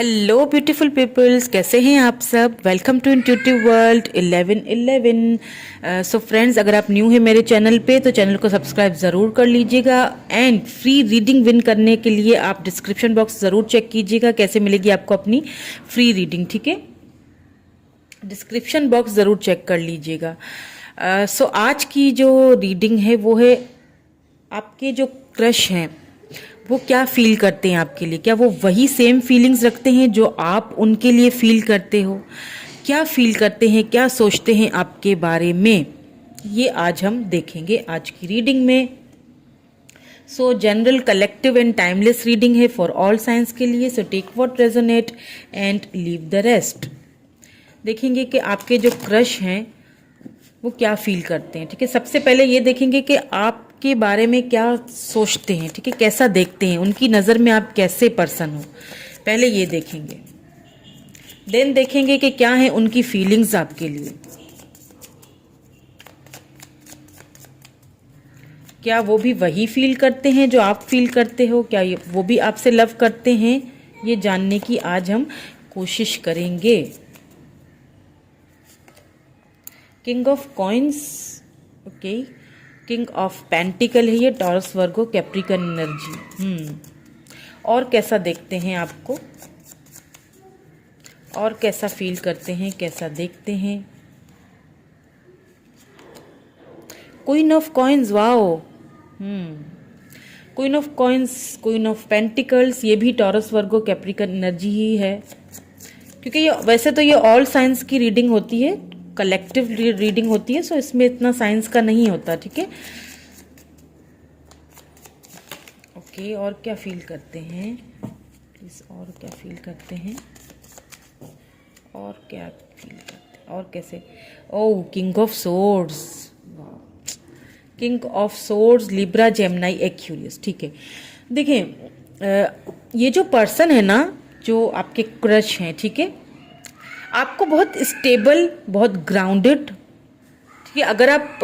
Hello beautiful peoples, कैसे हैं आप सब। Welcome to intuitive world 1111। So friends, अगर आप न्यू हैं मेरे चैनल पे तो चैनल को सब्सक्राइब ज़रूर कर लीजिएगा। एंड फ्री रीडिंग विन करने के लिए आप डिस्क्रिप्शन बॉक्स ज़रूर चेक कीजिएगा कैसे मिलेगी आपको अपनी फ्री रीडिंग। ठीक है, डिस्क्रिप्शन बॉक्स ज़रूर चेक कर लीजिएगा। सो आज की जो रीडिंग है वो है आपके जो क्रश हैं वो क्या फील करते हैं आपके लिए। क्या वो वही सेम फीलिंग्स रखते हैं जो आप उनके लिए फील करते हो। क्या फील करते हैं, क्या सोचते हैं आपके बारे में, ये आज हम देखेंगे आज की रीडिंग में। So general, collective and timeless reading है फॉर ऑल साइंस के लिए। So take what resonate and leave the rest. देखेंगे कि आपके जो क्रश हैं वो क्या फील करते हैं। ठीक है, सबसे पहले ये देखेंगे कि आपके बारे में क्या सोचते हैं। ठीक है, कैसा देखते हैं, उनकी नज़र में आप कैसे पर्सन हो, पहले ये देखेंगे। देन देखेंगे कि क्या है उनकी फीलिंग्स आपके लिए। क्या वो भी वही फील करते हैं जो आप फील करते हो। क्या वो भी आपसे लव करते हैं, ये जानने की आज हम कोशिश करेंगे। King of coins, okay, king of pentacle है ये, टॉरस वर्गो कैप्रिकन एनर्जी। और कैसा देखते हैं आपको, और कैसा फील करते हैं, कैसा देखते हैं। Queen of coins, wow, queen of coins, queen of pentacles, ये भी टॉरस वर्गो कैप्रिकन एनर्जी ही है। क्योंकि ये वैसे तो ये ऑल साइंस की रीडिंग होती है, कलेक्टिव रीडिंग होती है, सो इसमें इतना साइंस का नहीं होता। ठीक है, ओके। और क्या फील करते हैं प्लीज, और क्या फील करते हैं, और क्या फील करते हैं, और कैसे। Oh, king of swords, king of swords, Libra, Gemini, Aquarius. ठीक है, देखिए ये जो पर्सन है ना, जो आपके क्रश हैं, ठीक है, आपको बहुत स्टेबल, बहुत ग्राउंडेड, ठीक है। अगर आप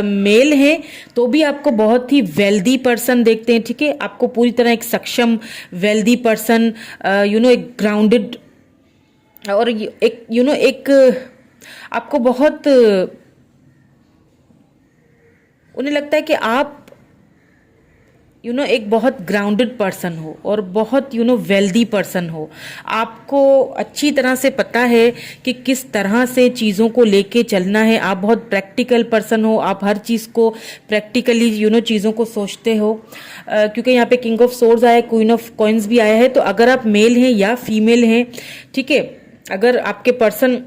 मेल हैं तो भी आपको बहुत ही वेल्दी पर्सन देखते हैं। ठीक है, आपको पूरी तरह एक सक्षम वेल्दी पर्सन, एक ग्राउंडेड, और एक एक आपको बहुत उन्हें लगता है कि आप एक बहुत ग्राउंडेड पर्सन हो और बहुत वेल्दी पर्सन हो। आपको अच्छी तरह से पता है कि किस तरह से चीज़ों को लेके चलना है। आप बहुत प्रैक्टिकल पर्सन हो, आप हर चीज़ को प्रैक्टिकली चीज़ों को सोचते हो। क्योंकि यहाँ पे किंग ऑफ सोर्ड्स आया है, क्वीन ऑफ कॉइन्स भी आया है। तो अगर आप मेल हैं या फीमेल हैं, ठीक है, अगर आपके पर्सन,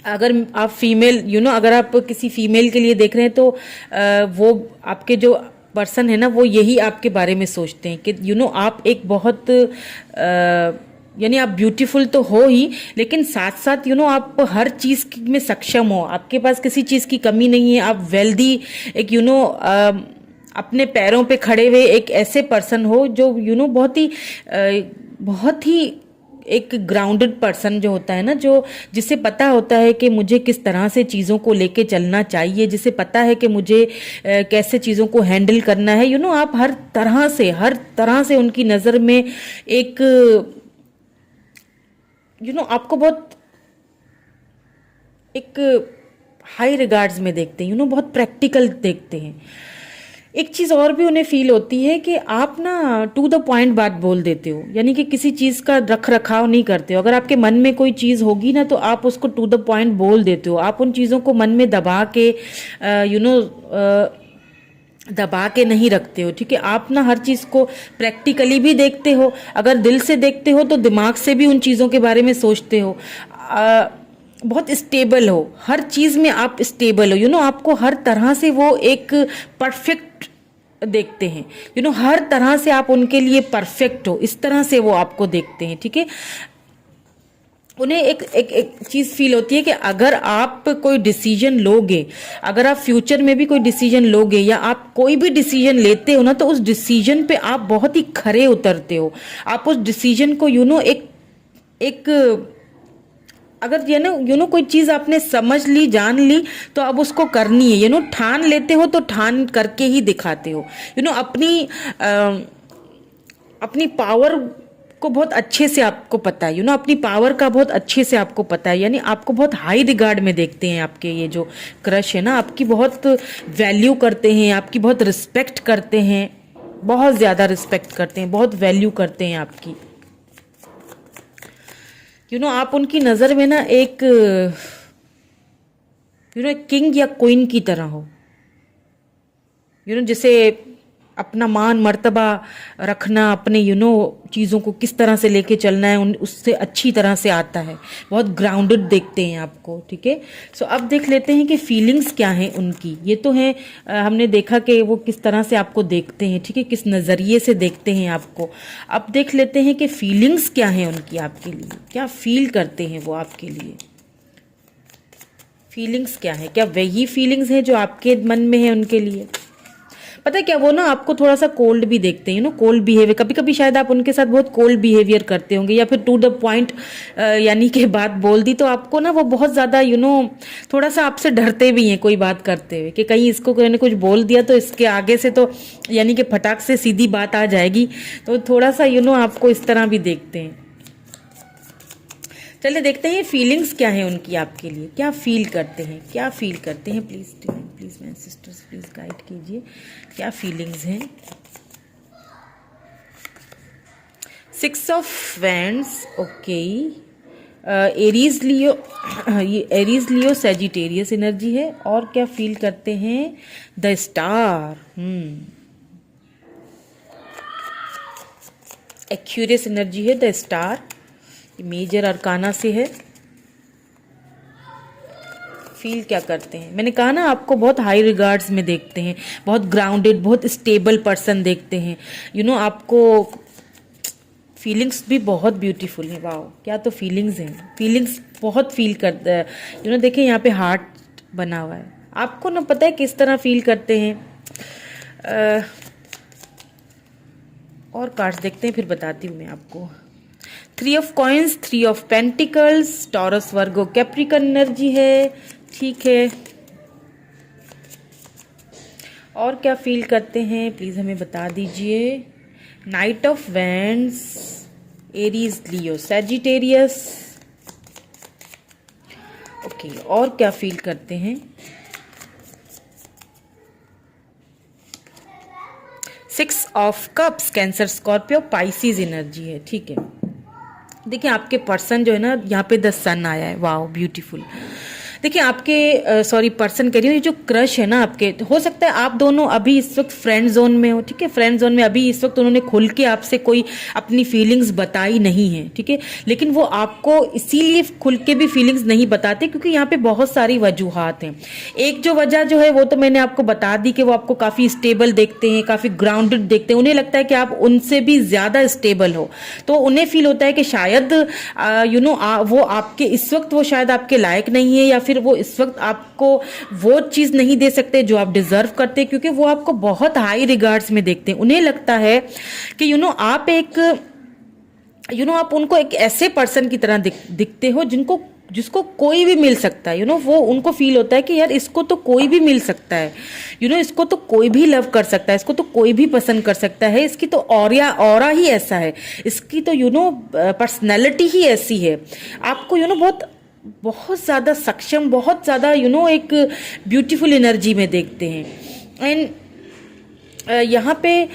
अगर आप फीमेल अगर आप किसी फीमेल के लिए देख रहे हैं तो वो आपके जो पर्सन है ना, वो यही आपके बारे में सोचते हैं कि आप एक बहुत यानी आप ब्यूटीफुल तो हो ही, लेकिन साथ साथ आप हर चीज़ में सक्षम हो, आपके पास किसी चीज़ की कमी नहीं है। आप वेल्दी, एक अपने पैरों पे खड़े हुए एक ऐसे पर्सन हो जो बहुत ही एक ग्राउंडेड पर्सन जो होता है ना, जो जिसे पता होता है कि मुझे किस तरह से चीज़ों को लेके चलना चाहिए, जिसे पता है कि मुझे कैसे चीज़ों को हैंडल करना है। आप हर तरह से उनकी नज़र में एक आपको बहुत एक हाई रिगार्ड्स में देखते हैं, बहुत प्रैक्टिकल देखते हैं। एक चीज़ और भी उन्हें फील होती है कि आप ना टू द पॉइंट बात बोल देते हो, यानी कि किसी चीज़ का रख रखाव नहीं करते हो। अगर आपके मन में कोई चीज़ होगी ना तो आप उसको टू द पॉइंट बोल देते हो। आप उन चीज़ों को मन में दबा के दबा के नहीं रखते हो। ठीक है, आप ना हर चीज़ को प्रैक्टिकली भी देखते हो, अगर दिल से देखते हो तो दिमाग से भी उन चीज़ों के बारे में सोचते हो। बहुत स्टेबल हो, हर चीज़ में आप स्टेबल हो। आपको हर तरह से वो एक परफेक्ट देखते हैं। हर तरह से आप उनके लिए परफेक्ट हो, इस तरह से वो आपको देखते हैं। ठीक है, उन्हें एक चीज़ फील होती है कि अगर आप कोई डिसीजन लोगे, अगर आप फ्यूचर में भी कोई डिसीजन लोगे या आप कोई भी डिसीजन लेते हो ना, तो उस डिसीजन पे आप बहुत ही खरे उतरते हो। आप उस डिसीजन को एक अगर कोई चीज़ आपने समझ ली, जान ली, तो अब उसको करनी है। ठान लेते हो तो ठान करके ही दिखाते हो। अपनी पावर को बहुत अच्छे से आपको पता है, अपनी पावर का बहुत अच्छे से आपको पता है, यानी आपको बहुत हाई रिगार्ड में देखते हैं। आपके ये जो क्रश है ना, आपकी बहुत वैल्यू करते हैं, आपकी बहुत रिस्पेक्ट करते हैं, बहुत ज़्यादा रिस्पेक्ट करते हैं, बहुत वैल्यू करते हैं आपकी। आप उनकी नज़र में ना एक किंग या क्वीन की तरह हो, जैसे अपना मान मर्तबा रखना, अपने चीज़ों को किस तरह से लेके चलना है, उससे अच्छी तरह से आता है। बहुत ग्राउंडेड देखते हैं आपको, ठीक है। सो अब देख लेते हैं कि फीलिंग्स क्या हैं उनकी। ये तो है, हमने देखा कि वो किस तरह से आपको देखते हैं, ठीक है, किस नज़रिए से देखते हैं आपको। अब देख लेते हैं कि फीलिंग्स क्या हैं उनकी आपके लिए, क्या फील करते हैं वो आपके लिए। फीलिंग्स क्या है, क्या वही फीलिंग्स हैं जो आपके मन में है उनके लिए। पता है क्या, वो ना आपको थोड़ा सा कोल्ड भी देखते हैं, कोल्ड बिहेवियर। कभी कभी शायद आप उनके साथ बहुत कोल्ड बिहेवियर करते होंगे, या फिर टू द पॉइंट यानी कि बात बोल दी तो आपको ना वो बहुत ज़्यादा थोड़ा सा आपसे डरते भी हैं कोई बात करते हुए, कि कहीं इसको कोई ने कुछ बोल दिया तो इसके आगे से तो यानी कि फटाक से सीधी बात आ जाएगी। तो थोड़ा सा आपको इस तरह भी देखते हैं। चलिए देखते हैं फीलिंग्स क्या है उनकी आपके लिए, क्या फील करते हैं, क्या फील करते हैं। Please please man sisters please guide कीजिए, क्या फीलिंग्स हैं। 6 of wands, okay. Aries Leo, ये एरीज लियो सेजिटेरियस एनर्जी है। और क्या फील करते हैं, द स्टार, एक्यूरियस एनर्जी है द स्टार, मेजर अरकाना से है। फील क्या करते हैं, मैंने कहा ना आपको बहुत हाई रिगार्ड्स में देखते हैं, बहुत ग्राउंडेड, बहुत स्टेबल पर्सन देखते हैं। आपको फीलिंग्स भी बहुत ब्यूटीफुल है। वाओ, क्या तो फीलिंग्स हैं, फीलिंग्स बहुत फील करता है। देखिए यहाँ पे हार्ट बना हुआ है, आपको ना पता है किस तरह फील करते हैं। और कार्ड्स देखते हैं फिर बताती हूँ मैं आपको। 3 of coins, 3 of pentacles, Taurus Virgo Capricorn energy है, ठीक है। और क्या फील करते हैं प्लीज हमें बता दीजिए। Night of wands, Aries Leo Sagittarius, okay. और क्या फील करते हैं, 6 of cups, cancer Scorpio Pisces energy है, ठीक है। देखिए आपके पर्सन जो है ना, यहाँ पे द सन आया है, वाओ ब्यूटीफुल। देखिए आपके सॉरी पर्सन कह रही हूँ, ये जो क्रश है ना आपके, हो सकता है आप दोनों अभी इस वक्त फ्रेंड जोन में हो, ठीक है। फ्रेंड जोन में अभी इस वक्त उन्होंने खुल के आपसे कोई अपनी फीलिंग्स बताई नहीं है, ठीक है। लेकिन वो आपको इसीलिए खुल के भी फीलिंग्स नहीं बताते क्योंकि यहाँ पे बहुत सारी वजूहात हैं। एक जो वजह जो है वो तो मैंने आपको बता दी कि वो आपको काफ़ी स्टेबल देखते हैं, काफ़ी ग्राउंडेड देखते हैं, उन्हें लगता है कि आप उनसे भी ज़्यादा स्टेबल हो, तो उन्हें फील होता है कि शायद वो आपके इस वक्त वो शायद आपके लायक नहीं है, या फिर वो इस वक्त आपको वो चीज नहीं दे सकते जो आप डिजर्व करते, क्योंकि वो आपको बहुत हाई रिगार्ड्स में देखते हैं। उन्हें लगता है कि आप एक आप उनको एक ऐसे पर्सन की तरह दिखते हो जिसको कोई भी मिल सकता है। वो उनको फील होता है कि यार इसको तो कोई भी मिल सकता है, इसको तो कोई भी लव कर सकता है, इसको तो कोई भी पसंद कर सकता है, इसकी तो ऑरा ही ऐसा है, इसकी तो पर्सनैलिटी ही ऐसी है। आपको बहुत बहुत ज़्यादा सक्षम, बहुत ज़्यादा एक ब्यूटीफुल एनर्जी में देखते हैं। एंड यहाँ पे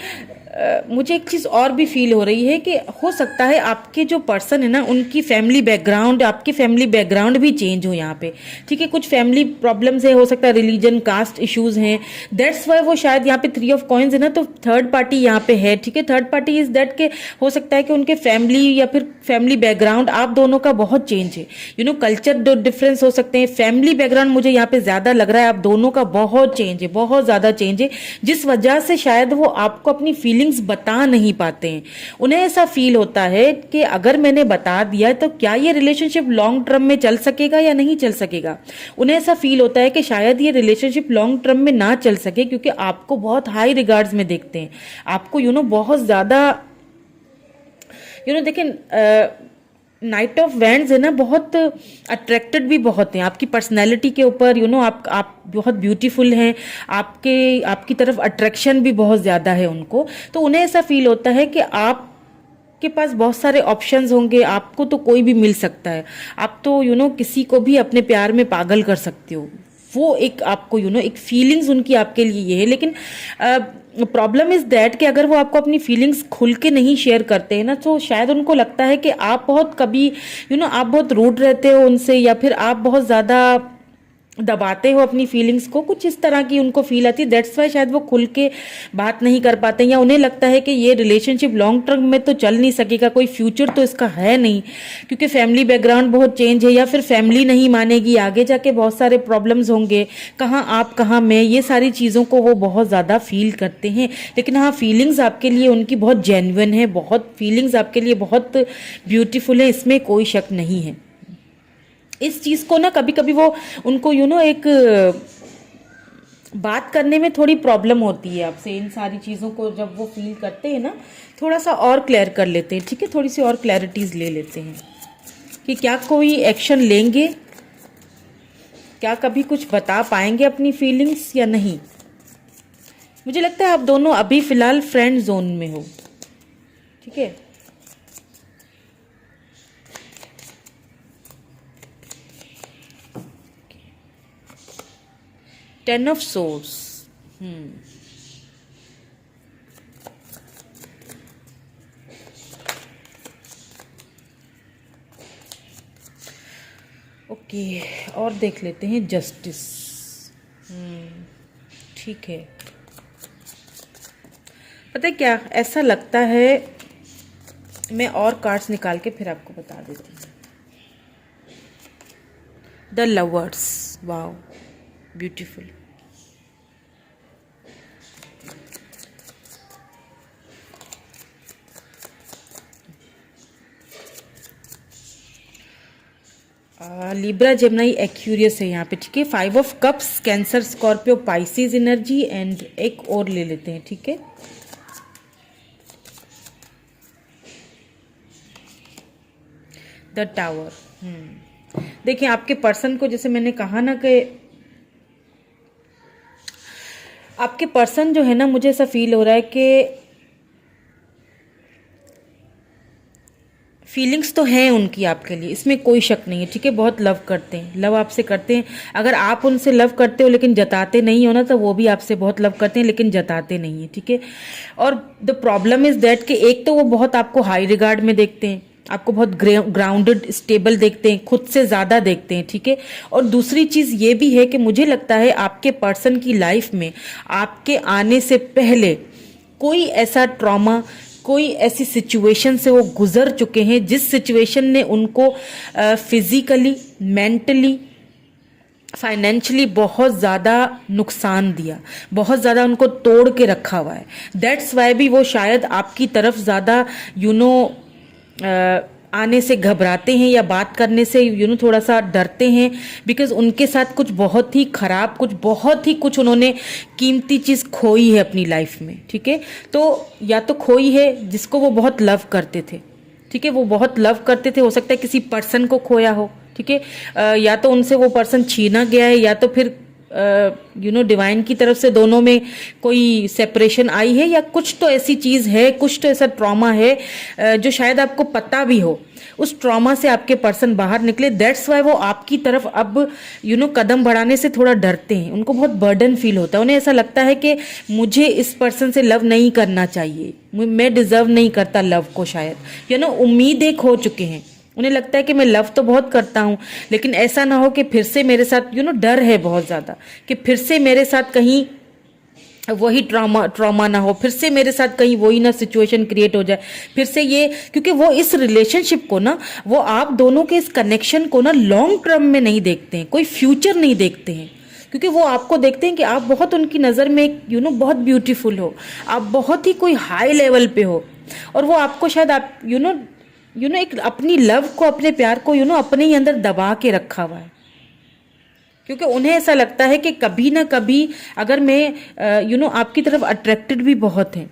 मुझे एक चीज़ और भी फील हो रही है कि हो सकता है आपके जो पर्सन है ना, उनकी फैमिली बैकग्राउंड, आपकी फैमिली बैकग्राउंड भी चेंज हो यहाँ पे, ठीक है। कुछ फैमिली प्रॉब्लम्स है, हो सकता है रिलीजन, कास्ट इश्यूज हैं, दैट्स वाई वो शायद यहाँ पे 3 ऑफ कॉइन्स है ना, तो थर्ड पार्टी यहाँ पे है, ठीक है। थर्ड पार्टी इज दैट के हो सकता है कि उनके फैमिली या फिर फैमिली बैकग्राउंड आप दोनों का बहुत चेंज है, कल्चर डिफरेंस हो सकते हैं। फैमिली बैकग्राउंड मुझे यहाँ पे ज़्यादा लग रहा है आप दोनों का बहुत चेंज है, बहुत ज़्यादा चेंज है, जिस वजह से शायद वो आपको अपनी फीलिंग्स बता नहीं पाते हैं। उन्हें ऐसा फील होता है कि अगर मैंने बता दिया तो क्या ये रिलेशनशिप लॉन्ग टर्म में चल सकेगा या नहीं चल सकेगा। उन्हें ऐसा फील होता है कि शायद ये रिलेशनशिप लॉन्ग टर्म में ना चल सके, क्योंकि आपको बहुत हाई रिगार्ड्स में देखते हैं, आपको बहुत ज्यादा देखिए नाइट ऑफ वैंड्स है ना, बहुत अट्रैक्टेड भी बहुत हैं आपकी पर्सनैलिटी के ऊपर, आप बहुत ब्यूटीफुल हैं, आपकी तरफ अट्रैक्शन भी बहुत ज़्यादा है उनको। तो उन्हें ऐसा फील होता है कि आप आपके पास बहुत सारे ऑप्शंस होंगे, आपको तो कोई भी मिल सकता है, आप तो किसी को भी अपने प्यार में पागल कर सकते हो। वो एक आपको एक फीलिंग्स उनकी आपके लिए ये है। लेकिन प्रॉब्लम इज दैट कि अगर वो आपको अपनी फीलिंग्स खुल के नहीं शेयर करते हैं ना, तो शायद उनको लगता है कि आप बहुत कभी आप बहुत रूड रहते हो उनसे, या फिर आप बहुत ज़्यादा दबाते हो अपनी फीलिंग्स को, कुछ इस तरह की उनको फील आती है। दैट्स वाई शायद वो खुल के बात नहीं कर पाते, या उन्हें लगता है कि ये रिलेशनशिप लॉन्ग टर्म में तो चल नहीं सकेगा, कोई फ्यूचर तो इसका है नहीं, क्योंकि फैमिली बैकग्राउंड बहुत चेंज है, या फिर फैमिली नहीं मानेगी, आगे जाके बहुत सारे प्रॉब्लम्स होंगे, कहाँ आप कहाँ मैं, ये सारी चीज़ों को वो बहुत ज़्यादा फील करते हैं। लेकिन हाँ, फीलिंग्स आपके लिए उनकी बहुत जेन्युइन है, बहुत फीलिंग्स आपके लिए बहुत ब्यूटीफुल है, इसमें कोई शक नहीं है। इस चीज़ को ना कभी कभी वो उनको एक बात करने में थोड़ी प्रॉब्लम होती है आपसे। इन सारी चीज़ों को जब वो फील करते हैं ना, थोड़ा सा और क्लियर कर लेते हैं, ठीक है, थोड़ी सी और क्लैरिटीज ले लेते हैं कि क्या कोई एक्शन लेंगे, क्या कभी कुछ बता पाएंगे अपनी फीलिंग्स या नहीं। मुझे लगता है आप दोनों अभी फिलहाल फ्रेंड जोन में हो, ठीक है। टेन ऑफ सोर्स, ओके, और देख लेते हैं जस्टिस। ठीक है, पता है क्या, ऐसा लगता है, मैं और कार्ड्स निकाल के फिर आपको बता देती हूँ। The lovers, wow beautiful. Libra Gemini Aquarius है यहाँ पे, ठीक है। 5 of cups, cancer Scorpio Pisces energy, and एक और ले लेते हैं, ठीक है। The tower. देखिए आपके पर्सन को, जैसे मैंने कहा ना कि आपके पर्सन जो है ना, मुझे ऐसा फील हो रहा है कि फीलिंग्स तो हैं उनकी आपके लिए, इसमें कोई शक नहीं है, ठीक है। बहुत लव करते हैं, लव आपसे करते हैं। अगर आप उनसे लव करते हो लेकिन जताते नहीं हो ना, तो वो भी आपसे बहुत लव करते हैं लेकिन जताते नहीं है, ठीक है। और द प्रॉब्लम इज दैट कि एक तो वो बहुत आपको हाई रिगार्ड में देखते हैं, आपको बहुत ग्राउंडेड स्टेबल देखते हैं, खुद से ज़्यादा देखते हैं, ठीक है। और दूसरी चीज़ ये भी है कि मुझे लगता है आपके पर्सन की लाइफ में आपके आने से पहले कोई ऐसा ट्रॉमा, कोई ऐसी सिचुएशन से वो गुजर चुके हैं जिस सिचुएशन ने उनको फिजिकली, मेंटली, फाइनेंशियली बहुत ज़्यादा नुकसान दिया, बहुत ज़्यादा उनको तोड़ के रखा हुआ है। दैट्स वाई भी वो शायद आपकी तरफ ज़्यादा आने से घबराते हैं, या बात करने से थोड़ा सा डरते हैं, बिकॉज उनके साथ कुछ बहुत ही खराब, कुछ उन्होंने कीमती चीज़ खोई है अपनी लाइफ में, ठीक है। तो या तो खोई है जिसको वो बहुत लव करते थे, ठीक है, वो बहुत लव करते थे, हो सकता है किसी पर्सन को खोया हो, ठीक है, या तो उनसे वो पर्सन छीना गया है, या तो फिर डिवाइन की तरफ से दोनों में कोई सेपरेशन आई है, या कुछ तो ऐसी चीज़ है, कुछ तो ऐसा ट्रॉमा है जो शायद आपको पता भी हो। उस ट्रॉमा से आपके पर्सन बाहर निकले, दैट्स वाई वो आपकी तरफ अब कदम बढ़ाने से थोड़ा डरते हैं। उनको बहुत बर्डन फील होता है, उन्हें ऐसा लगता है कि मुझे इस पर्सन से लव नहीं करना चाहिए, मैं डिजर्व नहीं करता लव को, शायद उम्मीदें खो चुके हैं। उन्हें लगता है कि मैं लव तो बहुत करता हूँ, लेकिन ऐसा ना हो कि फिर से मेरे साथ डर है बहुत ज़्यादा कि फिर से मेरे साथ कहीं वही ट्रॉमा ना हो, फिर से मेरे साथ कहीं वही ना सिचुएशन क्रिएट हो जाए, फिर से ये, क्योंकि वो इस रिलेशनशिप को ना, वो आप दोनों के इस कनेक्शन को ना लॉन्ग टर्म में नहीं देखते हैं, कोई फ्यूचर नहीं देखते हैं, क्योंकि वो आपको देखते हैं कि आप बहुत उनकी नज़र में बहुत ब्यूटीफुल हो, आप बहुत ही कोई हाई लेवल पे हो, और वो आपको शायद आप एक अपनी लव को, अपने प्यार को अपने ही अंदर दबा के रखा हुआ है, क्योंकि उन्हें ऐसा लगता है कि कभी ना कभी अगर मैं आपकी तरफ अट्रैक्टेड भी बहुत है,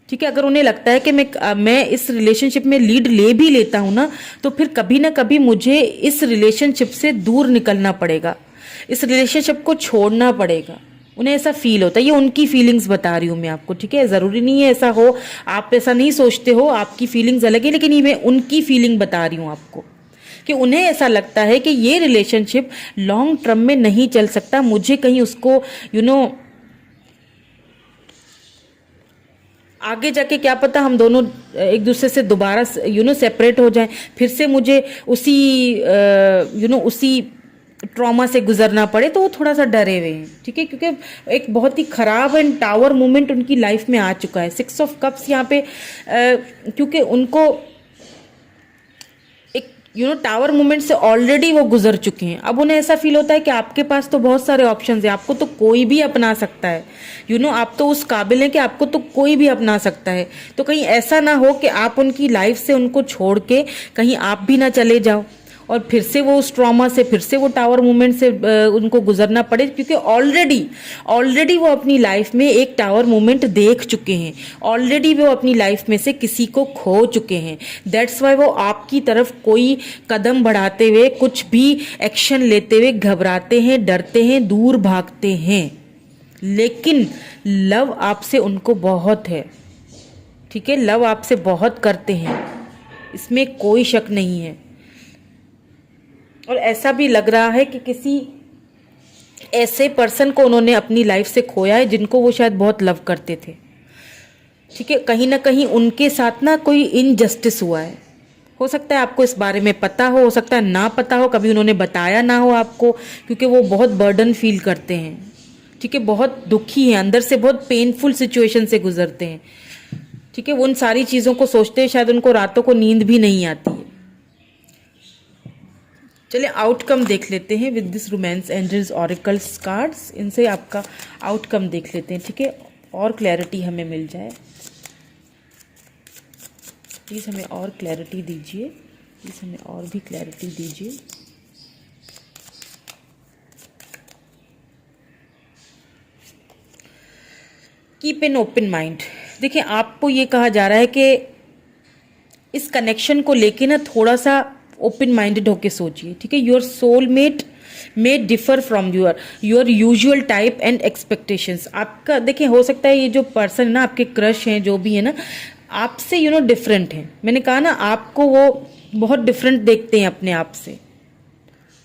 ठीक है, अगर उन्हें लगता है कि मैं इस रिलेशनशिप में लीड ले भी लेता हूं ना, तो फिर कभी ना कभी मुझे इस रिलेशनशिप से दूर निकलना पड़ेगा, इस रिलेशनशिप को छोड़ना पड़ेगा, उन्हें ऐसा फील होता है। ये उनकी फीलिंग्स बता रही हूँ मैं आपको, ठीक है। ज़रूरी नहीं है ऐसा हो, आप ऐसा नहीं सोचते हो, आपकी फीलिंग्स अलग है, लेकिन ये मैं उनकी फीलिंग बता रही हूँ आपको कि उन्हें ऐसा लगता है कि ये रिलेशनशिप लॉन्ग टर्म में नहीं चल सकता, मुझे कहीं उसको आगे जाके क्या पता हम दोनों एक दूसरे से दोबारा सेपरेट हो जाएं, फिर से मुझे उसी उसी ट्रॉमा से गुजरना पड़े, तो वो थोड़ा सा डरे हुए हैं, ठीक है। क्योंकि एक बहुत ही खराब एंड टावर मोमेंट उनकी लाइफ में आ चुका है। 6 ऑफ कप्स यहाँ पे क्योंकि उनको एक टावर मोमेंट से ऑलरेडी वो गुजर चुके हैं। अब उन्हें ऐसा फील होता है कि आपके पास तो बहुत सारे ऑप्शंस हैं, आपको तो कोई भी अपना सकता है, आप तो उस काबिल हैं कि आपको तो कोई भी अपना सकता है। तो कहीं ऐसा ना हो कि आप उनकी लाइफ से उनको छोड़ के कहीं आप भी ना चले जाओ और फिर से वो उस ट्रॉमा से, फिर से वो टावर मूवमेंट से उनको गुजरना पड़े, क्योंकि ऑलरेडी वो अपनी लाइफ में एक टावर मूवमेंट देख चुके हैं, ऑलरेडी वो अपनी लाइफ में से किसी को खो चुके हैं। दैट्स वाई वो आपकी तरफ कोई कदम बढ़ाते हुए, कुछ भी एक्शन लेते हुए घबराते हैं, डरते हैं, दूर भागते हैं। लेकिन लव आपसे उनको बहुत है, ठीक है। लव आपसे बहुत करते हैं, इसमें कोई शक नहीं है। और ऐसा भी लग रहा है कि किसी ऐसे पर्सन को उन्होंने अपनी लाइफ से खोया है जिनको वो शायद बहुत लव करते थे, ठीक है। कहीं ना कहीं उनके साथ ना कोई इनजस्टिस हुआ है। हो सकता है आपको इस बारे में पता हो सकता है ना पता हो, कभी उन्होंने बताया ना हो आपको, क्योंकि वो बहुत बर्डन फील करते हैं, ठीक है। बहुत दुखी हैं, अंदर से बहुत पेनफुल सिचुएशन से गुजरते हैं, ठीक है। वो उन सारी चीज़ों को सोचते हैं, शायद उनको रातों को नींद भी नहीं आती है। चलिए आउटकम देख लेते हैं with this romance angels oracles cards. इनसे आपका आउटकम देख लेते हैं, ठीक है, और क्लैरिटी हमें मिल जाए। प्लीज़ हमें और क्लैरिटी दीजिए, प्लीज़ हमें और भी क्लैरिटी दीजिए। Keep an open mind. देखिए आपको ये कहा जा रहा है कि इस कनेक्शन को लेके ना थोड़ा सा ओपन माइंडेड होके सोचिए, ठीक है। Your soulmate may differ from your usual type and expectations. आपका देखिए हो सकता है ये जो पर्सन है ना, आपके क्रश हैं जो भी है ना, आपसे डिफरेंट है। मैंने कहा ना आपको वो बहुत डिफरेंट देखते हैं अपने आप से।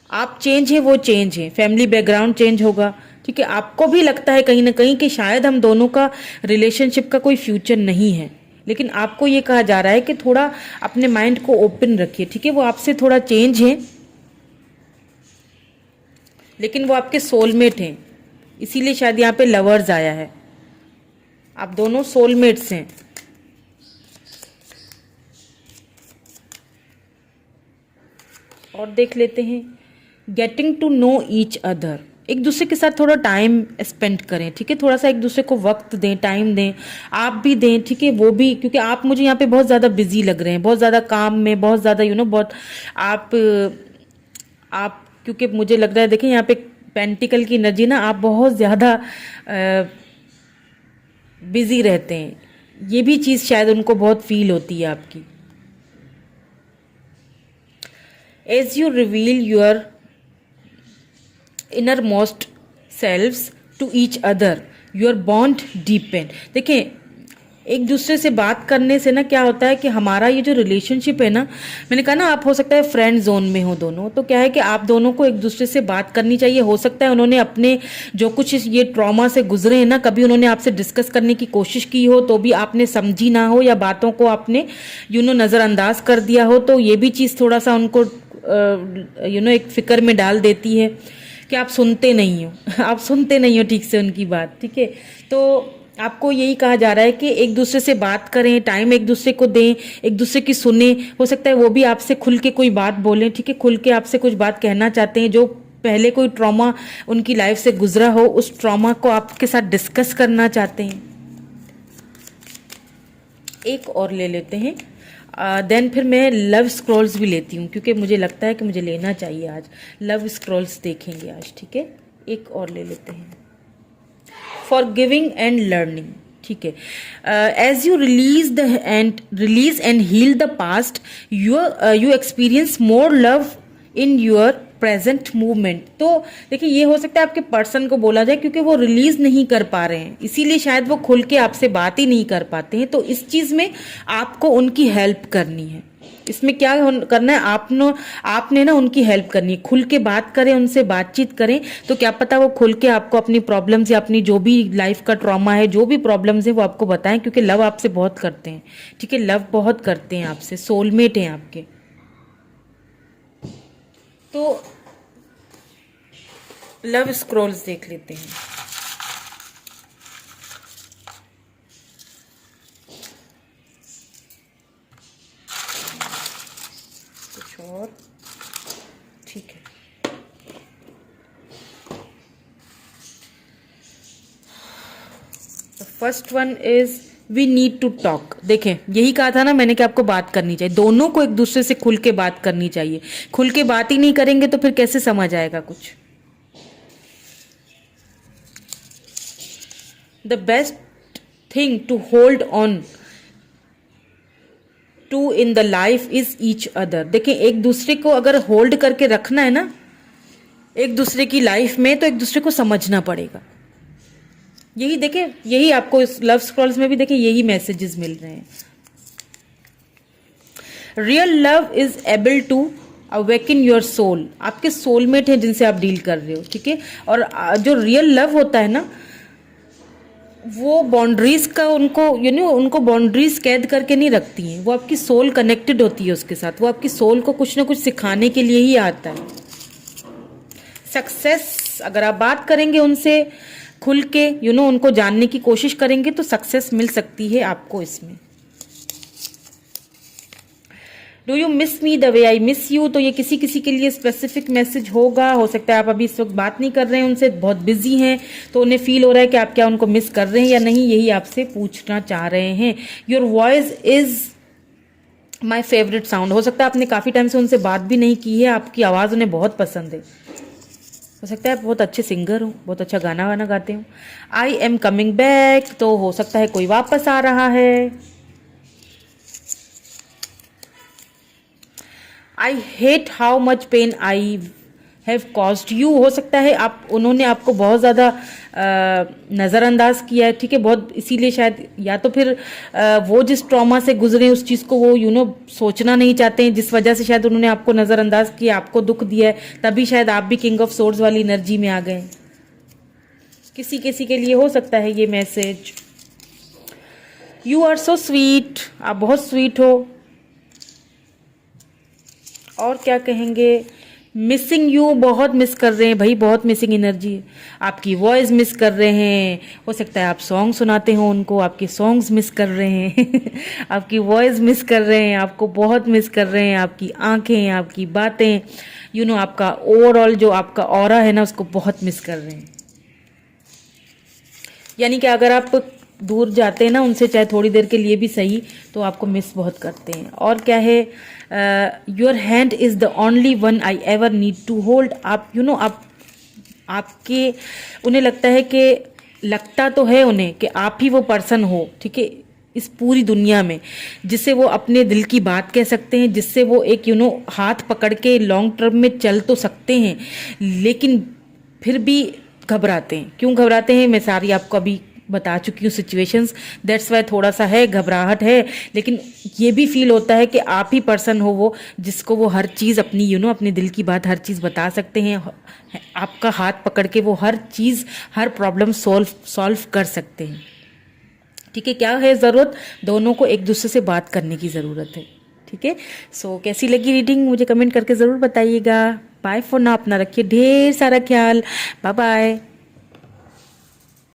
आप चेंज है, वो चेंज है, फैमिली बैकग्राउंड चेंज होगा, ठीक है। आपको भी लगता है कहीं ना कहीं कि शायद हम दोनों का रिलेशनशिप का कोई फ्यूचर नहीं है, लेकिन आपको ये कहा जा रहा है कि थोड़ा अपने माइंड को ओपन रखिए, ठीक है। वो आपसे थोड़ा चेंज है, लेकिन वो आपके सोलमेट हैं, इसीलिए शायद यहाँ पे लवर्स आया है। आप दोनों सोलमेट्स हैं। और देख लेते हैं getting to know each other. एक दूसरे के साथ थोड़ा टाइम स्पेंड करें, ठीक है। थोड़ा सा एक दूसरे को वक्त दें, टाइम दें, आप भी दें, ठीक है, वो भी, क्योंकि आप मुझे यहाँ पे बहुत ज़्यादा बिजी लग रहे हैं, बहुत ज़्यादा काम में, बहुत ज़्यादा बहुत आप क्योंकि मुझे लग रहा है, देखिए यहाँ पे पेंटिकल की एनर्जी ना, आप बहुत ज़्यादा बिजी रहते हैं। ये भी चीज़ शायद उनको बहुत फील होती है आपकी। As you reveal your innermost selves to each other, your bond deepen। देखिए एक दूसरे से बात करने से ना क्या होता है कि हमारा ये जो रिलेशनशिप है ना, मैंने कहा ना आप हो सकता है फ्रेंड जोन में हो दोनों, तो क्या है कि आप दोनों को एक दूसरे से बात करनी चाहिए। हो सकता है उन्होंने अपने जो कुछ ये ट्रॉमा से गुजरे हैं ना, कभी उन्होंने आपसे डिस्कस करने की कोशिश की हो तो भी आपने समझी ना हो, या बातों को आपने नज़रअंदाज कर दिया हो, तो ये भी चीज़ थोड़ा सा उनको एक फिक्र में डाल देती है कि आप सुनते नहीं हो आप सुनते नहीं हो ठीक से उनकी बात, ठीक है। तो आपको यही कहा जा रहा है कि एक दूसरे से बात करें, टाइम एक दूसरे को दें, एक दूसरे की सुने। हो सकता है वो भी आपसे खुल के कोई बात बोलें, ठीक है, खुल के आपसे कुछ बात कहना चाहते हैं, जो पहले कोई ट्रॉमा उनकी लाइफ से गुजरा हो, उस ट्रॉमा को आपके साथ डिस्कस करना चाहते हैं। एक और ले लेते हैं, देन फिर मैं लव स्क्रॉल्स भी लेती हूँ, क्योंकि मुझे लगता है कि मुझे लेना चाहिए आज। लव स्क्रॉल्स देखेंगे आज, ठीक है। एक और ले लेते हैं, फॉर गिविंग एंड लर्निंग, ठीक है। As you release and heal the past, you experience more love in your present movement. तो देखिए ये हो सकता है आपके पर्सन को बोला जाए क्योंकि वो रिलीज नहीं कर पा रहे हैं, इसीलिए शायद वो खुल के आपसे बात ही नहीं कर पाते हैं। तो इस चीज में आपको उनकी हेल्प करनी है। इसमें क्या करना है, आपने ना उनकी हेल्प करनी है। खुल के बात करें, उनसे बातचीत करें, तो क्या पता वो खुल के आपको अपनी प्रॉब्लम्स या अपनी जो भी लाइफ का ट्रॉमा है, जो भी प्रॉब्लम्स है वो आपको बताएं, क्योंकि लव आपसे बहुत करते हैं। ठीक है, लव बहुत करते हैं आपसे, सोलमेट हैं आपके। तो लव स्क्रॉल्स देख लेते हैं। कुछ और, ठीक है। First one is we need to talk. देखें, यही कहा था ना मैंने कि आपको बात करनी चाहिए, दोनों को एक दूसरे से खुल के बात करनी चाहिए। खुल के बात ही नहीं करेंगे तो फिर कैसे समझ आएगा कुछ। The best thing to hold on to in the life is each other. देखिए, एक दूसरे को अगर होल्ड करके रखना है ना एक दूसरे की लाइफ में, तो एक दूसरे को समझना पड़ेगा। यही देखिए, यही आपको इस लव स्क्रॉल्स में भी देखिए यही मैसेजेस मिल रहे हैं। Real love is able to awaken your soul. आपके सोलमेट हैं जिनसे आप डील कर रहे हो, ठीक है। और जो रियल लव होता है ना, वो बाउंड्रीज का उनको बाउंड्रीज कैद करके नहीं रखती हैं। वो आपकी सोल कनेक्टेड होती है उसके साथ, वो आपकी सोल को कुछ ना कुछ सिखाने के लिए ही आता है। सक्सेस, अगर आप बात करेंगे उनसे खुल के, उनको जानने की कोशिश करेंगे तो सक्सेस मिल सकती है आपको इसमें। Do you miss me the way I miss you. तो ये किसी किसी के लिए स्पेसिफिक मैसेज होगा। हो सकता है आप अभी इस वक्त बात नहीं कर रहे हैं उनसे, बहुत बिजी हैं, तो उन्हें फील हो रहा है कि आप क्या उनको मिस कर रहे हैं या नहीं, यही आपसे पूछना चाह रहे हैं। Your voice is my favourite sound. हो सकता है आपने काफ़ी टाइम से उनसे बात भी नहीं की है, आपकी आवाज़ उन्हें बहुत पसंद है। हो सकता है आप बहुत अच्छे सिंगर हो, बहुत अच्छा गाना वाना गाते हो। आई एम कमिंग बैक, तो हो सकता है कोई वापस आ रहा है। I hate how much pain I have caused you. हो सकता है उन्होंने आपको बहुत ज़्यादा नज़रअंदाज किया है, ठीक है, बहुत, इसीलिए शायद, या तो फिर वो जिस ट्रॉमा से गुजरे उस चीज़ को वो सोचना नहीं चाहते हैं, जिस वजह से शायद उन्होंने आपको नज़रअंदाज किया, आपको दुख दिया है, तभी शायद आप भी किंग ऑफ सोर्ड्स वाली एनर्जी में आ गए। किसी किसी के लिए हो सकता है ये message. You are so sweet, आप बहुत स्वीट हो। और क्या कहेंगे, मिसिंग यू, बहुत मिस कर रहे हैं भाई, बहुत मिसिंग एनर्जी है। आपकी वॉइस मिस कर रहे हैं। हो सकता है आप सॉन्ग सुनाते हो उनको, आपके सॉन्ग्स मिस कर रहे हैं आपकी वॉइस मिस कर रहे हैं, आपको बहुत मिस कर रहे हैं, आपकी आंखें, आपकी बातें, आपका ओवरऑल जो आपका ऑरा है ना, उसको बहुत मिस कर रहे हैं। यानी कि अगर आप दूर जाते हैं ना उनसे, चाहे थोड़ी देर के लिए भी सही, तो आपको मिस बहुत करते हैं। और क्या है, your hand is the only one I ever need to hold. आप आपके उन्हें लगता है कि, लगता तो है उन्हें कि आप ही वो पर्सन हो, ठीक है, इस पूरी दुनिया में, जिससे वो अपने दिल की बात कह सकते हैं, जिससे वो एक हाथ पकड़ के लॉन्ग टर्म में चल तो सकते हैं, लेकिन फिर भी घबराते हैं। क्यों घबराते हैं, मैं सारी आपको अभी बता चुकी हूँ सिचुएशंस, दैट्स वाई थोड़ा सा है, घबराहट है। लेकिन ये भी फील होता है कि आप ही पर्सन हो वो, जिसको वो हर चीज़ अपनी अपने दिल की बात हर चीज़ बता सकते हैं। आपका हाथ पकड़ के वो हर चीज़, हर प्रॉब्लम सॉल्व कर सकते हैं, ठीक है। क्या है ज़रूरत, दोनों को एक दूसरे से बात करने की ज़रूरत है, ठीक है। सो कैसी लगी रीडिंग मुझे कमेंट करके ज़रूर बताइएगा। बाय फॉर नाउ, अपना रखिए ढेर सारा ख्याल। Bye bye.